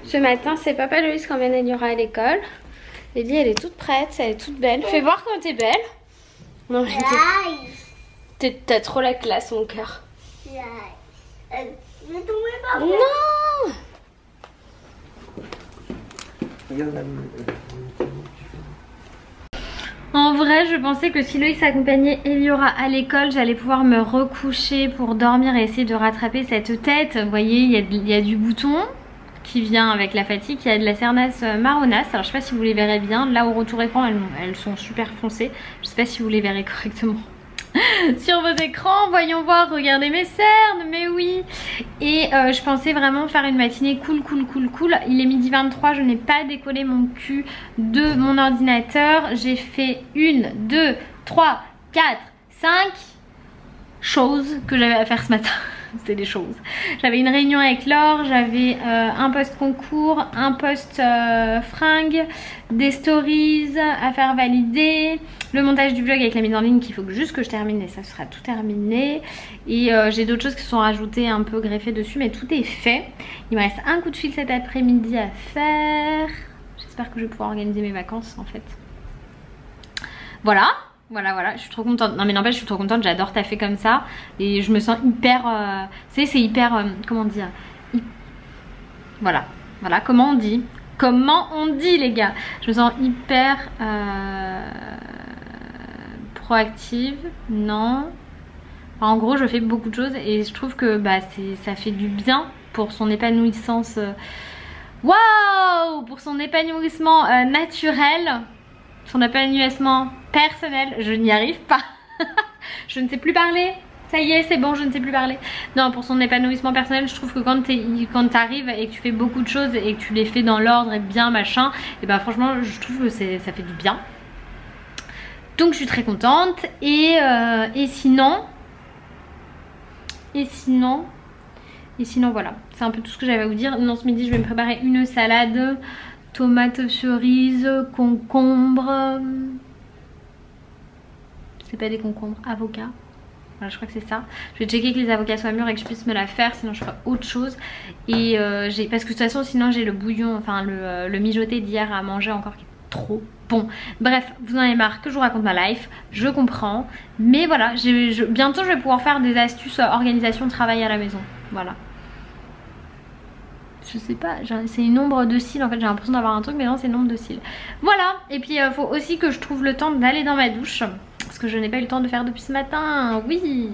Ce matin, c'est Papa Loïs qui emmène Eliora à l'école. Ellie, elle est toute prête, elle est toute belle. Fais voir quand t'es belle. Non, t'as trop la classe, mon cœur. Non. En vrai, je pensais que si Loïs accompagnait Eliora à l'école, j'allais pouvoir me recoucher pour dormir et essayer de rattraper cette tête. Vous voyez, il y a du bouton qui vient avec la fatigue, il y a de la cernasse marronasse. Alors je sais pas si vous les verrez bien, là au retour écran elles sont super foncées. Je sais pas si vous les verrez correctement sur vos écrans. Voyons voir, regardez mes cernes, mais oui. Et je pensais vraiment faire une matinée cool. Il est midi 23, je n'ai pas décollé mon cul de mon ordinateur. J'ai fait 1, 2, 3, 4, 5 choses que j'avais à faire ce matin. C'est des choses. J'avais une réunion avec Laure, j'avais un post concours, un post fringues, des stories à faire valider, le montage du vlog avec la mise en ligne qu'il faut juste que je termine et ça sera tout terminé. Et j'ai d'autres choses qui se sont rajoutées un peu greffées dessus, mais tout est fait. Il me reste un coup de fil cet après-midi à faire. J'espère que je vais pouvoir organiser mes vacances en fait. Voilà, je suis trop contente. Non mais n'empêche, je suis trop contente, j'adore taffer comme ça. Et je me sens hyper... tu sais, c'est hyper... comment dire, voilà, comment on dit. Comment on dit les gars. Je me sens hyper... proactive. Non. Enfin, en gros, je fais beaucoup de choses et je trouve que bah, ça fait du bien pour son épanouissance... Waouh, pour son épanouissement naturel. Son épanouissement personnel, je n'y arrive pas. Je ne sais plus parler. Ça y est, c'est bon, je ne sais plus parler. Non, pour son épanouissement personnel, je trouve que quand t'arrives et que tu fais beaucoup de choses et que tu les fais dans l'ordre et bien machin, et bah franchement, je trouve que ça fait du bien. Donc je suis très contente. Et sinon voilà, c'est un peu tout ce que j'avais à vous dire. Non, ce midi, je vais me préparer une salade. Tomates cerises, concombres. C'est pas des concombres, avocats. Voilà, je crois que c'est ça. Je vais checker que les avocats soient mûrs et que je puisse me la faire, sinon je ferai autre chose. Et parce que de toute façon, sinon j'ai le bouillon, enfin le mijoté d'hier à manger encore qui est trop bon. Bref, vous en avez marre que je vous raconte ma life, je comprends. Mais voilà, bientôt je vais pouvoir faire des astuces organisation de travail à la maison. Voilà. Je sais pas, c'est une ombre de cils en fait, j'ai l'impression d'avoir un truc mais non c'est une ombre de cils. Voilà, et puis il faut aussi que je trouve le temps d'aller dans ma douche. Parce que je n'ai pas eu le temps de faire depuis ce matin, oui.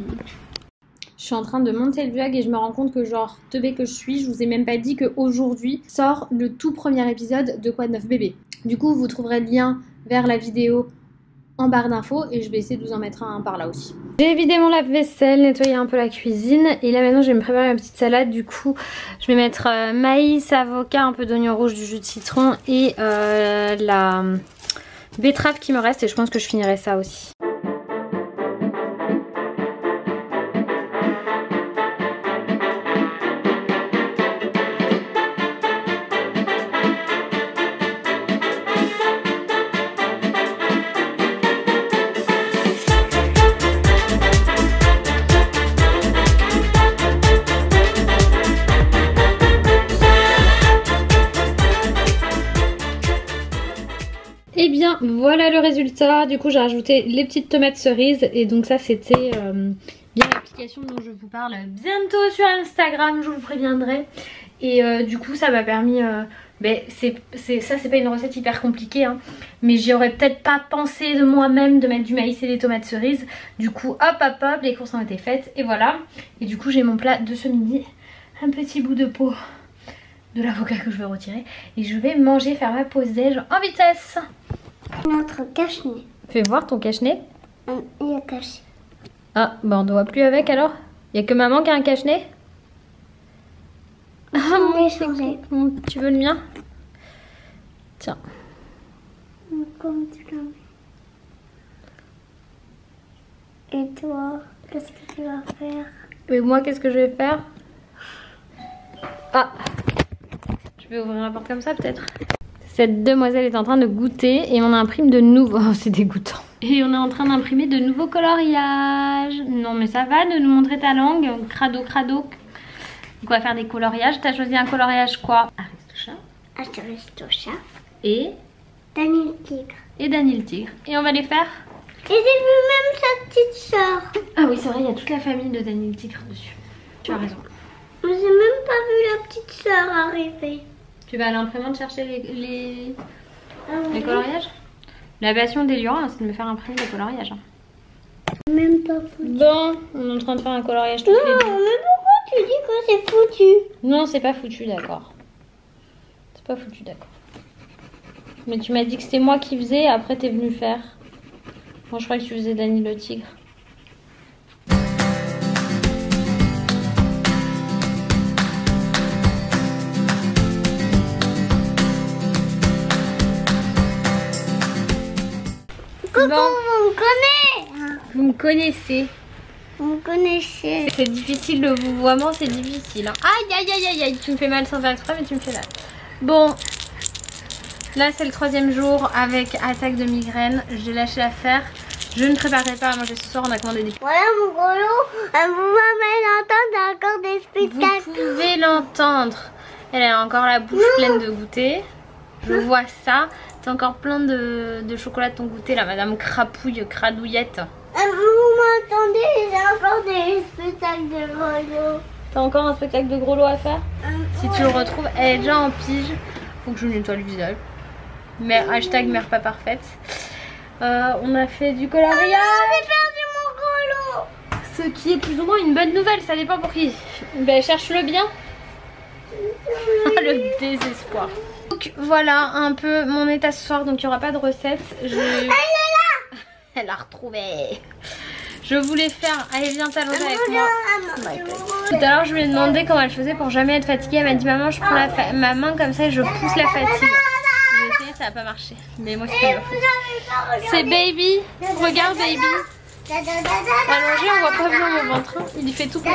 Je suis en train de monter le vlog et je me rends compte que genre, teubée que je suis, je vous ai même pas dit qu'aujourd'hui sort le tout premier épisode de Quoi de neuf bébé. Du coup vous trouverez le lien vers la vidéo en barre d'infos et je vais essayer de vous en mettre un par là aussi. J'ai vidé mon lave-vaisselle, nettoyé un peu la cuisine et là maintenant je vais me préparer ma petite salade. Du coup je vais mettre maïs, avocat, un peu d'oignon rouge, du jus de citron et la betterave qui me reste et je pense que je finirai ça aussi. Et bien voilà le résultat. Du coup j'ai rajouté les petites tomates cerises et donc ça c'était bien l'application dont je vous parle bientôt sur Instagram, je vous préviendrai. Et du coup ça m'a permis, c'est pas une recette hyper compliquée hein, mais j'y aurais peut-être pas pensé de moi-même de mettre du maïs et des tomates cerises. Du coup hop, les courses ont été faites et voilà. Et du coup j'ai mon plat de ce midi, un petit bout de peau de l'avocat que je vais retirer et je vais manger, faire ma pause déj en vitesse. Notre cache-nez. Fais voir ton cache-nez. Il est caché. Ah, bah on ne doit plus avec alors. Il n'y a que maman qui a un cache-nez. Ah, tu veux le mien? Tiens. Comme tu l'as. Et toi, qu'est-ce que tu vas faire? Et moi, qu'est-ce que je vais faire? Ah, je vais ouvrir la porte comme ça peut-être. Cette demoiselle est en train de goûter et on imprime de nouveaux... Oh, c'est dégoûtant. Et on est en train d'imprimer de nouveaux coloriages. Non mais ça va de nous montrer ta langue. Crado. Donc on va faire des coloriages. T'as choisi un coloriage quoi? Aristocha. Aristocha et Dani le tigre. Dani le tigre. Et on va les faire. Et j'ai vu même sa petite sœur. Ah oui, c'est vrai, il y a toute la famille de Dani le tigre dessus. Tu as raison. Mais j'ai même pas vu la petite sœur arriver. Tu vas à l'imprimante chercher les coloriages. La passion d'Eliora, c'est de me faire imprimer des coloriages. Même pas foutu. Bon, on est en train de faire un coloriage toutes les Non, deux. mais pourquoi tu dis que c'est foutu? Non, c'est pas foutu, d'accord. C'est pas foutu, d'accord. Mais tu m'as dit que c'était moi qui faisais, après t'es venu faire. Moi, je crois que tu faisais Dani le tigre. Coucou, Bon. on me connaît. Vous me connaissez. On me connaissait. C'est difficile, le vouvoiement, c'est difficile. Hein. Aïe, aïe, aïe, aïe, aïe. Tu me fais mal sans faire exprès, mais tu me fais mal. Bon, là, c'est le 3e jour avec attaque de migraine. J'ai lâché l'affaire. Je ne préparais pas à manger ce soir. On a commandé des... Voilà mon gros lot. Vous m'avez l'entendre encore des spectacles. Vous pouvez l'entendre. Elle a encore la bouche pleine de goûter. Je vois ça. T'as encore plein de chocolat de ton goûter là, Madame Crapouille, Cradouillette. Vous m'entendez, j'ai encore des spectacles de gros lot. T'as encore un spectacle de gros lot à faire? Si tu le retrouves, elle est déjà en pige. Faut que je nettoie le visage. Mais hashtag mère pas parfaite. On a fait du coloriage. J'ai perdu mon gros lot. Ce qui est plus ou moins une bonne nouvelle, ça dépend pour qui. Ben cherche-le bien. Le désespoir. Donc voilà un peu mon état ce soir, donc il n'y aura pas de recette. Elle est là. Elle l'a retrouvé. Je voulais faire... Allez, viens t'allonger avec moi. Tout à l'heure, je lui ai demandé comment elle faisait pour jamais être fatiguée. Elle m'a dit, maman, je prends ma main comme ça et je pousse la fatigue. J'ai essayé, ça n'a pas marché. Mais moi, c'est pas ma faute. C'est Baby. Regarde Baby. Allongé, on voit pas bien mon ventre. Il fait tout petit.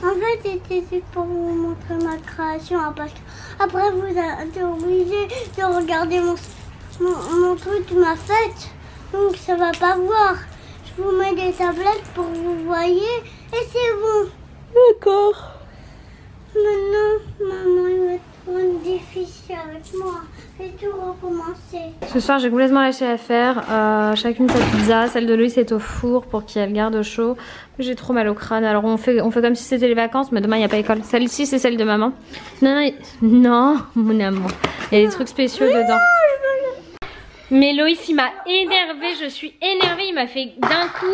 En fait, c'était juste pour vous montrer ma création. Parce que après, vous êtes obligé de regarder mon truc, ma fête. Donc, ça va pas voir. Je vous mets des tablettes pour que vous voyez. Et c'est bon. D'accord. Maintenant, maman, il va être difficile avec moi. Je vais tout recommencer. Ce soir, j'ai complètement lâché l'affaire. Chacune sa pizza. Celle de Loïs est au four pour qu'elle garde au chaud. J'ai trop mal au crâne. Alors, on fait comme si c'était les vacances, mais demain, il n'y a pas école. Celle-ci, c'est celle de maman. Non, mon amour. Il y a des trucs spéciaux dedans. Mais Loïs, il m'a énervée. Je suis énervée. Il m'a fait d'un coup.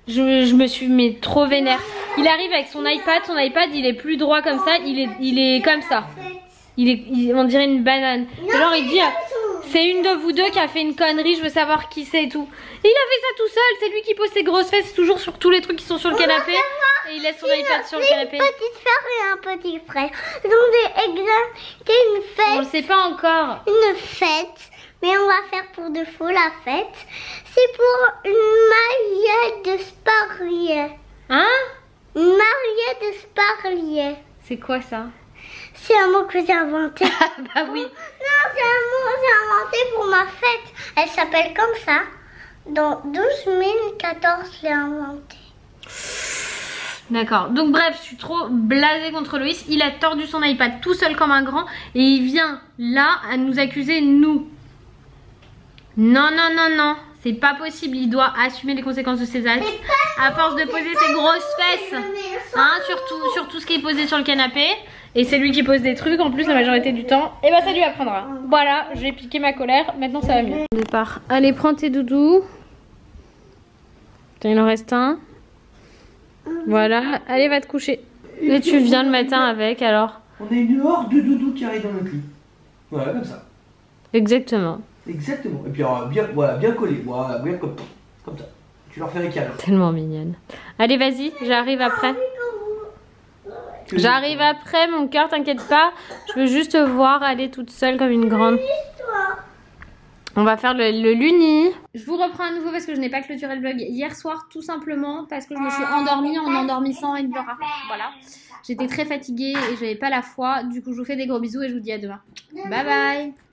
Je me suis mis trop vénère. Il arrive avec son iPad, il est plus droit comme ça, il est comme ça. On dirait une banane. Alors il dit, c'est une de vous deux qui a fait une connerie, je veux savoir qui c'est et tout. Et il a fait ça tout seul, c'est lui qui pose ses grosses fesses toujours sur tous les trucs qui sont sur le canapé. Et il laisse son iPad sur le canapé. Une petite sœur et un petit frère. Ils ont des examens, une fête. On le sait pas encore. Une fête. Mais on va faire pour de faux la fête. C'est pour une mariée de sparlier. Hein? Une mariée de sparlier. C'est quoi ça? C'est un mot que j'ai inventé. Bah oui. Non, c'est un mot que j'ai inventé pour ma fête. Elle s'appelle comme ça. Dans 12 014, je l'ai inventé. D'accord, donc bref, je suis trop blasée contre Loïs. Il a tordu son iPad tout seul comme un grand. Et il vient là à nous accuser, nous. Non, non, non, non, c'est pas possible, il doit assumer les conséquences de ses actes. À force de poser ses grosses fesses, hein, sur tout ce qui est posé sur le canapé. Et c'est lui qui pose des trucs en plus la majorité du temps. Et bah ça lui apprendra. Voilà, j'ai piqué ma colère, maintenant ça va mieux. Départ. Allez, prends tes doudous. Il en reste un. Voilà, allez, va te coucher. Et tu viens le matin avec alors. On a une horde de doudous qui arrive dans le cul. Voilà, comme ça. Exactement. Exactement. Et puis bien collé. Voilà, bien comme ça. Tu leur fais un câlin. Tellement mignonne. Allez, vas-y, j'arrive après. J'arrive après, mon cœur, t'inquiète pas. Je veux juste te voir aller toute seule comme une grande. On va faire le luni. Je vous reprends à nouveau parce que je n'ai pas clôturé le vlog hier soir, tout simplement parce que je me suis endormie en endormissant Eliora. Voilà. J'étais très fatiguée et j'avais pas la foi. Du coup, je vous fais des gros bisous et je vous dis à demain. Bye bye.